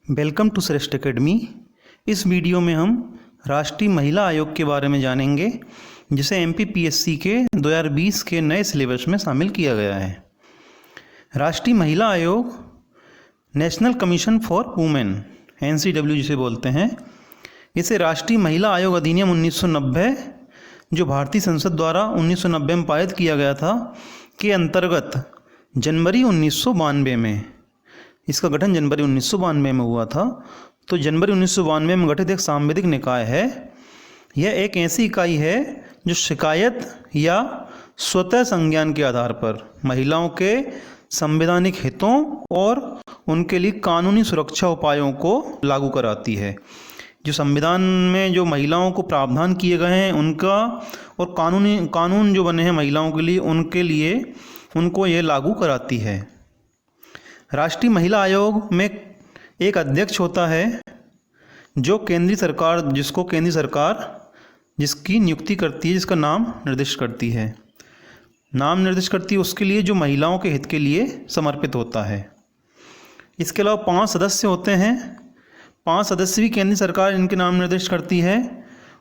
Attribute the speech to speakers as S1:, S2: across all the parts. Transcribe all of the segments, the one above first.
S1: Welcome to श्रेष्ठ academy. इस video में हम राष्ट्रीय महिला आयोग के बारे में जानेंगे, जिसे एमपीपीएससी के 2020 के नए सिलेबस में शामिल किया गया है। राष्ट्रीय महिला आयोग national commission for women NCW जिसे बोलते हैं, इसे राष्ट्रीय महिला आयोग अधिनियम 1990 जो भारतीय संसद द्वारा 1990 में पारित किया गया था के अंतर्गत जनवरी 1992 में, इसका गठन जनवरी 1992 में हुआ था। तो जनवरी 1992 में गठित एक सांविधिक निकाय है। यह एक ऐसी इकाई है जो शिकायत या स्वतः संज्ञान के आधार पर महिलाओं के संवैधानिक हितों और उनके लिए कानूनी सुरक्षा उपायों को लागू कराती है। जो संविधान में जो महिलाओं को प्रावधान किए गए हैं उनका और कानून जो बने हैं महिलाओं के लिए उनको ये लागू कराती है। राष्ट्रीय महिला आयोग में एक अध्यक्ष होता है जो केंद्रीय सरकार जिसकी नियुक्ति करती है, जिसका नाम निर्दिष्ट करती है उसके लिए, जो महिलाओं के हित के लिए समर्पित होता है। इसके अलावा 5 सदस्य होते हैं। 5 सदस्य भी केंद्रीय सरकार इनके नाम निर्दिष्ट करती है।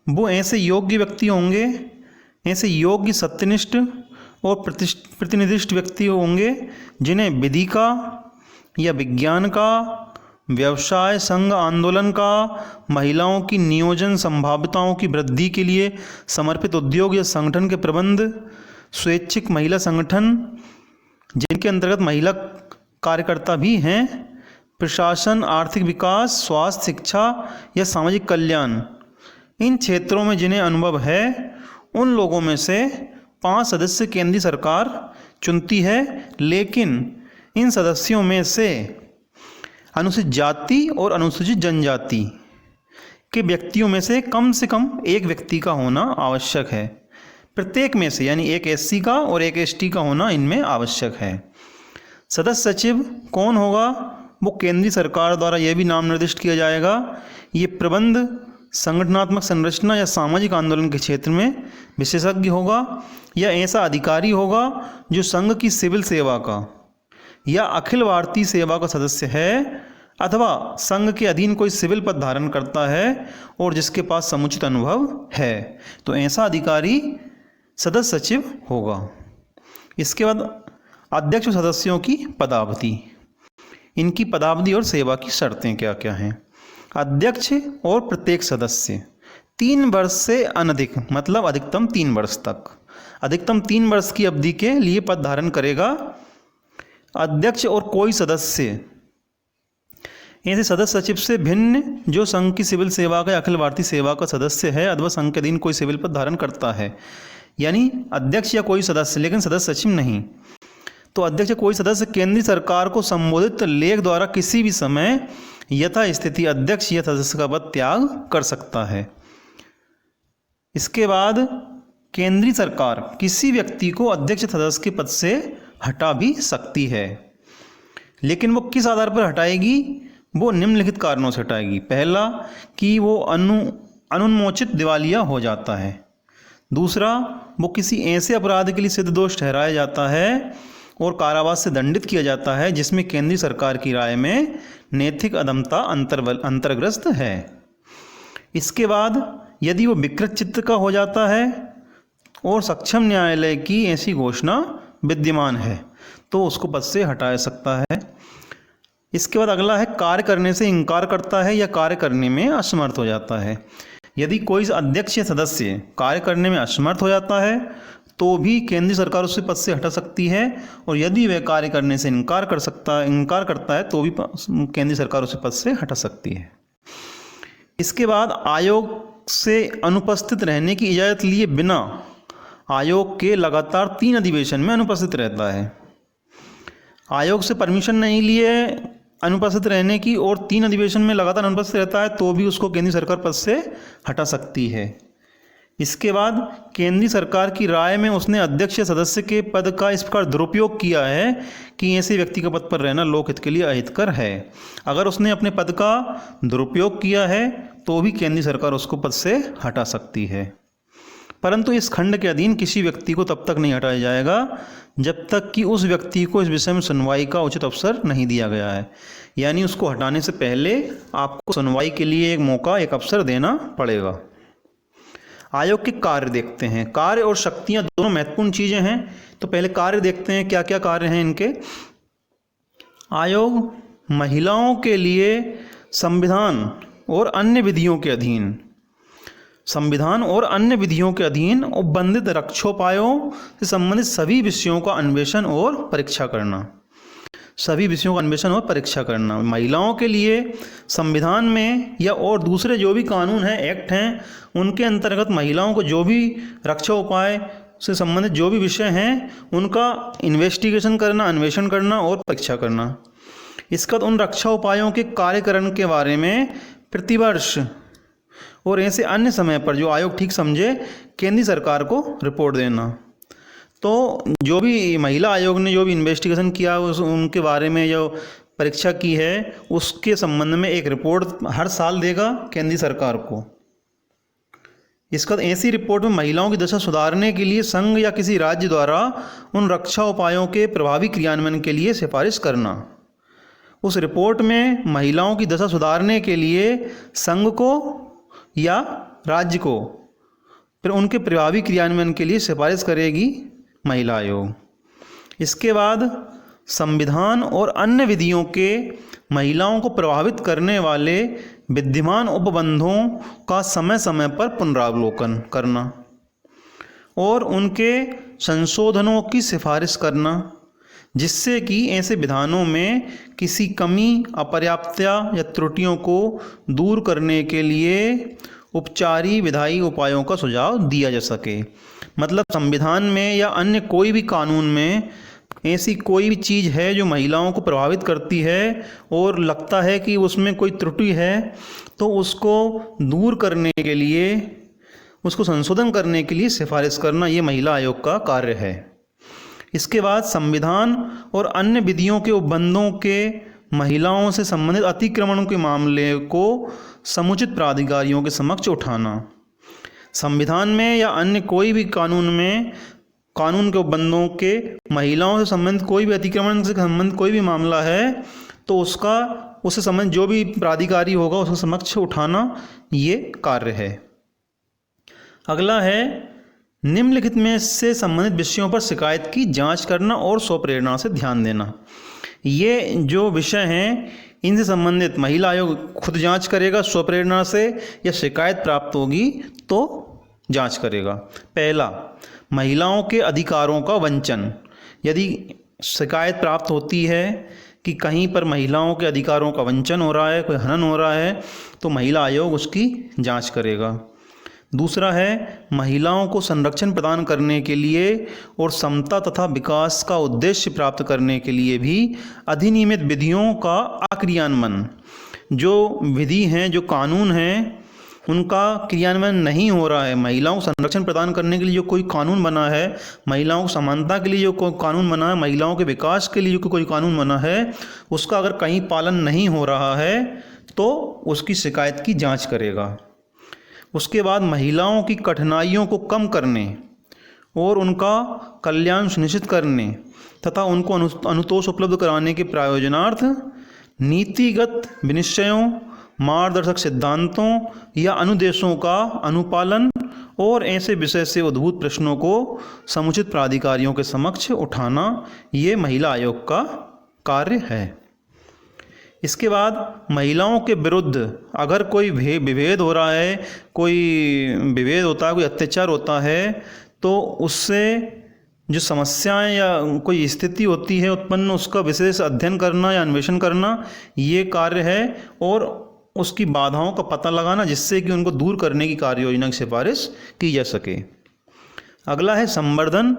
S1: वो ऐसे योग्य व्यक्ति होंगे, ऐसे योग्य सत्यनिष्ठ और प्रतिनिधिष्ठ व्यक्ति होंगे जिन्हें विधि का या विज्ञान का, व्यवसाय, संघ, आंदोलन का, महिलाओं की नियोजन संभाव्यताओं की वृद्धि के लिए समर्पित उद्योग या संगठन के प्रबंध, स्वैच्छिक महिला संगठन जिनके अंतर्गत महिला कार्यकर्ता भी हैं, प्रशासन, आर्थिक विकास, स्वास्थ्य, शिक्षा या सामाजिक कल्याण, इन क्षेत्रों में जिन्हें अनुभव है उन लोगों में से 5 सदस्य केंद्रीय सरकार चुनती है। लेकिन इन सदस्यों में से अनुसूचित जाति और अनुसूचित जनजाति के व्यक्तियों में से कम एक व्यक्ति का होना आवश्यक है। प्रत्येक में से, यानी एक एससी का और एक एसटी का होना इनमें आवश्यक है। सदस्य सचिव कौन होगा? वो केंद्रीय सरकार द्वारा यह भी नाम निर्दिष्ट किया जाएगा। ये प्रबंध, संगठनात्मक संरचना या सामाजिक आंदोलन के क्षेत्र में विशेषज्ञ होगा, या ऐसा अधिकारी होगा जो संघ की सिविल सेवा का या अखिल भारतीय सेवा का सदस्य है, अथवा संघ के अधीन कोई सिविल पद धारण करता है और जिसके पास समुचित अनुभव है, तो ऐसा अधिकारी सदस्य सचिव होगा। इसके बाद अध्यक्ष सदस्यों की पदावधि, इनकी पदावधि और सेवा की शर्तें क्या क्या हैं। अध्यक्ष और प्रत्येक सदस्य 3 वर्ष से अनधिक, मतलब अधिकतम 3 वर्ष तक, अधिकतम 3 वर्ष की अवधि के लिए पद धारण करेगा। अध्यक्ष और कोई सदस्य ऐसे सदस्य सचिव से भिन्न जो संघ की सिविल सेवा का, अखिल भारतीय सेवा का सदस्य है अथवा संघ के अधीन कोई सिविल पद धारण करता है, यानी अध्यक्ष या कोई सदस्य, लेकिन सदस्य सचिव नहीं। तो अध्यक्ष या कोई सदस्य केंद्रीय सरकार को संबोधित लेख द्वारा किसी भी समय यथा स्थिति अध्यक्ष या सदस्य का पद त्याग कर सकता है। इसके बाद केंद्रीय सरकार किसी व्यक्ति को अध्यक्ष सदस्य के पद से हटा भी सकती है, लेकिन वो किस आधार पर हटाएगी? वो निम्नलिखित कारणों से हटाएगी। पहला, कि वो अनुन्मोचित दिवालिया हो जाता है। दूसरा, वो किसी ऐसे अपराध के लिए सिद्ध दोष ठहराया जाता है और कारावास से दंडित किया जाता है जिसमें केंद्रीय सरकार की राय में नैतिक अदमता अंतर्ग्रस्त है। इसके बाद यदि वो विकृत चित्त का हो जाता है और सक्षम न्यायालय की ऐसी घोषणा विद्यमान है, तो उसको पद से हटाया सकता है। इसके बाद अगला है, कार्य करने से इनकार करता है या कार्य करने में असमर्थ हो जाता है। यदि कोई अध्यक्ष या सदस्य कार्य करने में असमर्थ हो जाता है तो भी केंद्रीय सरकार उसे पद से हटा सकती है, और यदि वह कार्य करने से इनकार करता है तो भी केंद्रीय सरकार उसे पद से हटा सकती है। इसके बाद आयोग से अनुपस्थित रहने की इजाज़त लिए बिना आयोग के लगातार 3 अधिवेशन में अनुपस्थित रहता है। आयोग से परमिशन नहीं लिए अनुपस्थित रहने की और 3 अधिवेशन में लगातार अनुपस्थित रहता है तो भी उसको केंद्रीय सरकार पद से हटा सकती है। इसके बाद केंद्रीय सरकार की राय में उसने अध्यक्ष या सदस्य के पद का इस प्रकार दुरुपयोग किया है कि ऐसे व्यक्ति का पद पर रहना लोकहित के लिए अहितकर है। अगर उसने अपने पद का दुरुपयोग किया है तो भी केंद्रीय सरकार उसको पद से हटा सकती है। परंतु इस खंड के अधीन किसी व्यक्ति को तब तक नहीं हटाया जाएगा जब तक कि उस व्यक्ति को इस विषय में सुनवाई का उचित अवसर नहीं दिया गया है। यानी उसको हटाने से पहले आपको सुनवाई के लिए एक मौका, एक अवसर देना पड़ेगा। आयोग के कार्य देखते हैं। कार्य और शक्तियां दोनों महत्वपूर्ण चीज़ें हैं। तो पहले कार्य देखते हैं, क्या क्या कार्य हैं इनके। आयोग महिलाओं के लिए संविधान और अन्य विधियों के अधीन उपबंधित रक्षोपायों से संबंधित सभी विषयों का अन्वेषण और परीक्षा करना। महिलाओं के लिए संविधान में या और दूसरे जो भी कानून हैं, एक्ट हैं, उनके अंतर्गत महिलाओं को जो भी रक्षा उपाय से संबंधित जो भी विषय हैं उनका इन्वेस्टिगेशन करना, अन्वेषण करना और परीक्षा करना। इसका उन रक्षा उपायों के कार्यकरण के बारे में प्रतिवर्ष और ऐसे अन्य समय पर जो आयोग ठीक समझे केंद्रीय सरकार को रिपोर्ट देना। तो जो भी महिला आयोग ने जो भी इन्वेस्टिगेशन किया उनके बारे में जो परीक्षा की है उसके संबंध में एक रिपोर्ट हर साल देगा केंद्रीय सरकार को। इसका ऐसी रिपोर्ट में महिलाओं की दशा सुधारने के लिए संघ या किसी राज्य द्वारा उन रक्षा उपायों के प्रभावी क्रियान्वयन के लिए सिफारिश करना। उस रिपोर्ट में महिलाओं की दशा सुधारने के लिए संघ को या राज्य को फिर उनके प्रभावी क्रियान्वयन के लिए सिफारिश करेगी महिला आयोग। इसके बाद संविधान और अन्य विधियों के महिलाओं को प्रभावित करने वाले विद्यमान उपबंधों का समय समय पर पुनरावलोकन करना और उनके संशोधनों की सिफारिश करना, जिससे कि ऐसे विधानों में किसी कमी, अपर्याप्तता या त्रुटियों को दूर करने के लिए उपचारी विधायी उपायों का सुझाव दिया जा सके। मतलब संविधान में या अन्य कोई भी कानून में ऐसी कोई भी चीज़ है जो महिलाओं को प्रभावित करती है और लगता है कि उसमें कोई त्रुटि है, तो उसको दूर करने के लिए, उसको संशोधन करने के लिए सिफारिश करना, ये महिला आयोग का कार्य है। इसके बाद संविधान और अन्य विधियों के उपबंधों के महिलाओं से संबंधित अतिक्रमणों के मामले को समुचित प्राधिकारियों के समक्ष उठाना। संविधान में या अन्य कोई भी कानून में कानून के उपबंधों के महिलाओं से संबंधित कोई भी अतिक्रमण से संबंधित कोई भी मामला है तो उससे संबंधित जो भी प्राधिकारी होगा उसके समक्ष उठाना, ये कार्य है। अगला है निम्नलिखित में से संबंधित विषयों पर शिकायत की जांच करना और स्वप्रेरणा से ध्यान देना। ये जो विषय हैं इनसे संबंधित महिला आयोग खुद जांच करेगा स्वप्रेरणा से, या शिकायत प्राप्त होगी तो जांच करेगा। पहला, महिलाओं के अधिकारों का वंचन। यदि शिकायत प्राप्त होती है कि कहीं पर महिलाओं के अधिकारों का वंचन हो रहा है, कोई हनन हो रहा है, तो महिला आयोग उसकी जांच करेगा। दूसरा है महिलाओं को संरक्षण प्रदान करने के लिए और समता तथा विकास का उद्देश्य प्राप्त करने के लिए भी अधिनियमित विधियों का अक्रियान्वयन। जो विधि हैं, जो कानून हैं, उनका क्रियान्वयन नहीं हो रहा है। महिलाओं को संरक्षण प्रदान करने के लिए जो कोई कानून बना है, महिलाओं को समानता के लिए जो कोई कानून बना है, महिलाओं के विकास के लिए जो कोई कानून बना है, उसका अगर कहीं पालन नहीं हो रहा है तो उसकी शिकायत की जांच करेगा। उसके बाद महिलाओं की कठिनाइयों को कम करने और उनका कल्याण सुनिश्चित करने तथा उनको अनुतोष उपलब्ध कराने के प्रयोजनार्थ नीतिगत विनिश्चयों, मार्गदर्शक सिद्धांतों या अनुदेशों का अनुपालन और ऐसे विषय से उद्भूत प्रश्नों को समुचित प्राधिकारियों के समक्ष उठाना, ये महिला आयोग का कार्य है। इसके बाद महिलाओं के विरुद्ध अगर कोई विभेद हो रहा है, कोई विभेद होता है, कोई अत्याचार होता है, तो उससे जो समस्याएं या कोई स्थिति होती है उत्पन्न, उसका विशेष अध्ययन करना या अन्वेषण करना, ये कार्य है। और उसकी बाधाओं का पता लगाना जिससे कि उनको दूर करने की कार्य योजना की सिफारिश की जा सके। अगला है संवर्धन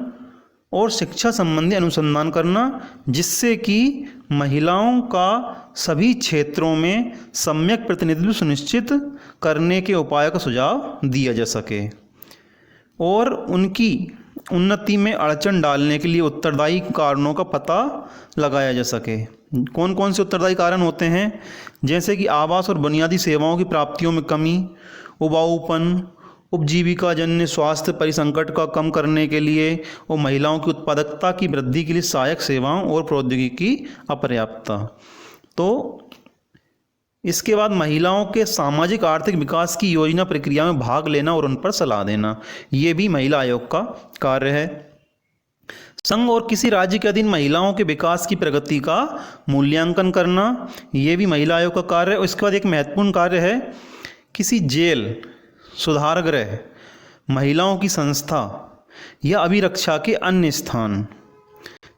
S1: और शिक्षा संबंधी अनुसंधान करना, जिससे कि महिलाओं का सभी क्षेत्रों में सम्यक प्रतिनिधित्व सुनिश्चित करने के उपाय का सुझाव दिया जा सके और उनकी उन्नति में अड़चन डालने के लिए उत्तरदायी कारणों का पता लगाया जा सके। कौन कौन से उत्तरदायी कारण होते हैं? जैसे कि आवास और बुनियादी सेवाओं की प्राप्तियों में कमी, उबाऊपन उपजीविका जन्य स्वास्थ्य परिसंकट का कम करने के लिए और महिलाओं की उत्पादकता की वृद्धि के लिए सहायक सेवाओं और प्रौद्योगिकी की अपर्याप्तता। तो इसके बाद महिलाओं के सामाजिक आर्थिक विकास की योजना प्रक्रिया में भाग लेना और उन पर सलाह देना, ये भी महिला आयोग का कार्य है। संघ और किसी राज्य के अधीन महिलाओं के विकास की प्रगति का मूल्यांकन करना, ये भी महिला आयोग का कार्य है। और इसके बाद एक महत्वपूर्ण कार्य है, किसी जेल, सुधार गृह, महिलाओं की संस्था या अभिरक्षा के अन्य स्थान,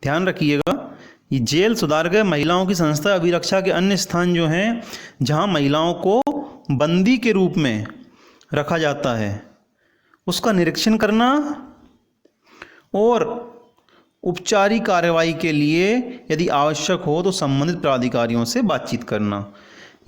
S1: ध्यान रखिएगा, ये जेल, सुधार गृह, महिलाओं की संस्था, अभिरक्षा के अन्य स्थान जो हैं जहां महिलाओं को बंदी के रूप में रखा जाता है, उसका निरीक्षण करना और उपचारिक कार्रवाई के लिए यदि आवश्यक हो तो संबंधित प्राधिकारियों से बातचीत करना।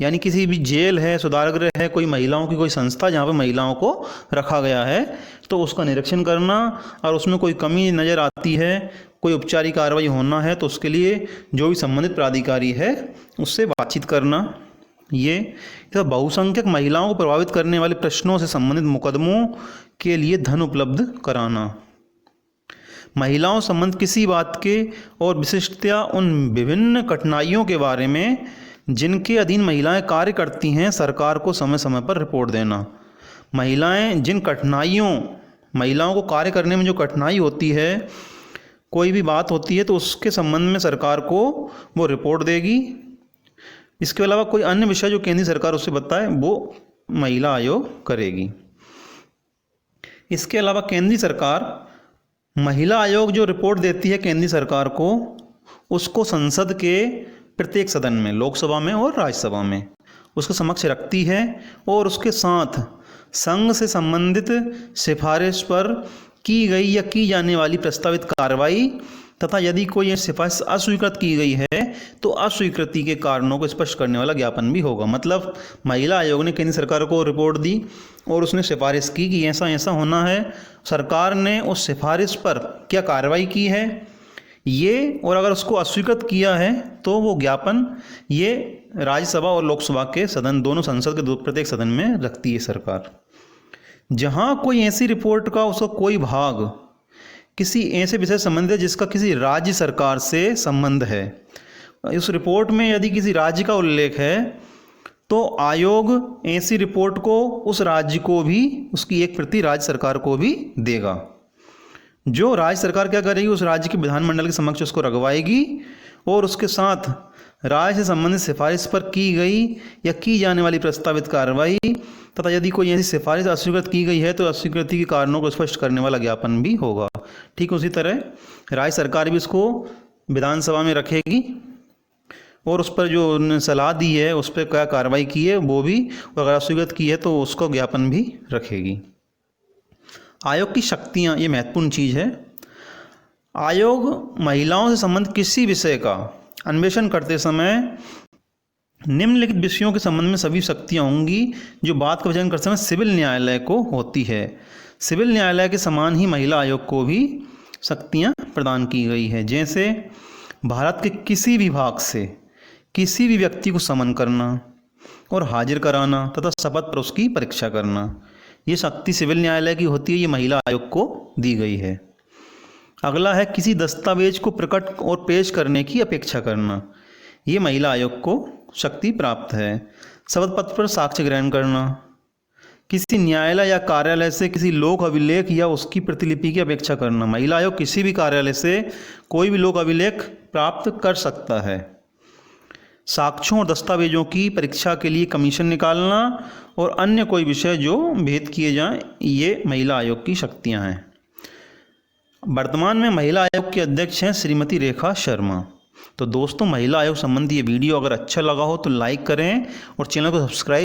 S1: यानी किसी भी जेल है, सुधार गृह है, कोई महिलाओं की कोई संस्था जहाँ पर महिलाओं को रखा गया है, तो उसका निरीक्षण करना और उसमें कोई कमी नज़र आती है, कोई उपचारिक कार्रवाई होना है, तो उसके लिए जो भी संबंधित प्राधिकारी है उससे बातचीत करना। ये तो बहुसंख्यक महिलाओं को प्रभावित करने वाले प्रश्नों से संबंधित मुकदमों के लिए धन उपलब्ध कराना। महिलाओं संबंध किसी बात के और विशिष्टतया उन विभिन्न कठिनाइयों के बारे में जिनके अधीन महिलाएं कार्य करती हैं, सरकार को समय समय पर रिपोर्ट देना। महिलाएं जिन कठिनाइयों, महिलाओं को कार्य करने में जो कठिनाई होती है, कोई भी बात होती है तो उसके संबंध में सरकार को वो रिपोर्ट देगी। इसके अलावा कोई अन्य विषय जो केंद्रीय सरकार उससे बताए वो महिला आयोग करेगी। इसके अलावा केंद्रीय सरकार, महिला आयोग जो रिपोर्ट देती है केंद्रीय सरकार को, उसको संसद के प्रत्येक सदन में, लोकसभा में और राज्यसभा में, उसके समक्ष रखती है और उसके साथ संघ से संबंधित सिफारिश पर की गई या की जाने वाली प्रस्तावित कार्रवाई तथा यदि कोई यह सिफारिश अस्वीकृत की गई है तो अस्वीकृति के कारणों को स्पष्ट करने वाला ज्ञापन भी होगा। मतलब महिला आयोग ने केंद्र सरकार को रिपोर्ट दी और उसने सिफारिश की कि ऐसा ऐसा होना है, सरकार ने उस सिफारिश पर क्या कार्रवाई की है ये, और अगर उसको अस्वीकृत किया है तो वो ज्ञापन ये राज्यसभा और लोकसभा के सदन, दोनों संसद के प्रत्येक सदन में रखती है सरकार। जहाँ कोई ऐसी रिपोर्ट का उसका कोई भाग किसी ऐसे विषय से संबंधित है जिसका किसी राज्य सरकार से संबंध है, उस रिपोर्ट में यदि किसी राज्य का उल्लेख है तो आयोग ऐसी रिपोर्ट को उस राज्य को भी, उसकी एक प्रति राज्य सरकार को भी देगा। जो राज्य सरकार क्या करेगी, उस राज्य के विधानमंडल के समक्ष उसको रखवाएगी और उसके साथ राज्य से संबंधित सिफारिश पर की गई या की जाने वाली प्रस्तावित कार्रवाई तथा यदि कोई ऐसी सिफारिश अस्वीकृत की गई है तो अस्वीकृति के कारणों को स्पष्ट करने वाला ज्ञापन भी होगा। ठीक उसी तरह राज्य सरकार भी इसको विधानसभा में रखेगी और उस पर जो सलाह दी है उस पर क्या कार्रवाई की है वो भी, और अगर अस्वीकृत की है तो उसको ज्ञापन भी रखेगी। आयोग की शक्तियाँ, ये महत्वपूर्ण चीज़ है। आयोग महिलाओं से संबंधित किसी विषय का अन्वेषण करते समय निम्नलिखित विषयों के संबंध में सभी शक्तियाँ होंगी जो बात का विचार करते समय सिविल न्यायालय को होती है। सिविल न्यायालय के समान ही महिला आयोग को भी शक्तियाँ प्रदान की गई है, जैसे भारत के किसी भी भाग से किसी भी व्यक्ति को समन करना और हाजिर कराना तथा शपथ पर उसकी परीक्षा करना, ये शक्ति सिविल न्यायालय की होती है, ये महिला आयोग को दी गई है। अगला है किसी दस्तावेज को प्रकट और पेश करने की अपेक्षा करना, ये महिला आयोग को शक्ति प्राप्त है। शपथ पत्र पर साक्ष्य ग्रहण करना, किसी न्यायालय या कार्यालय से किसी लोक अभिलेख या उसकी प्रतिलिपि की अपेक्षा करना, महिला आयोग किसी भी कार्यालय से कोई भी लोक अभिलेख प्राप्त कर सकता है। साक्ष्यों और दस्तावेजों की परीक्षा के लिए कमीशन निकालना और अन्य कोई विषय जो भेद किए जाएं, ये महिला आयोग की शक्तियां हैं। वर्तमान में महिला आयोग के अध्यक्ष हैं श्रीमती रेखा शर्मा। तो दोस्तों, महिला आयोग संबंधी ये वीडियो अगर अच्छा लगा हो तो लाइक करें और चैनल को सब्सक्राइब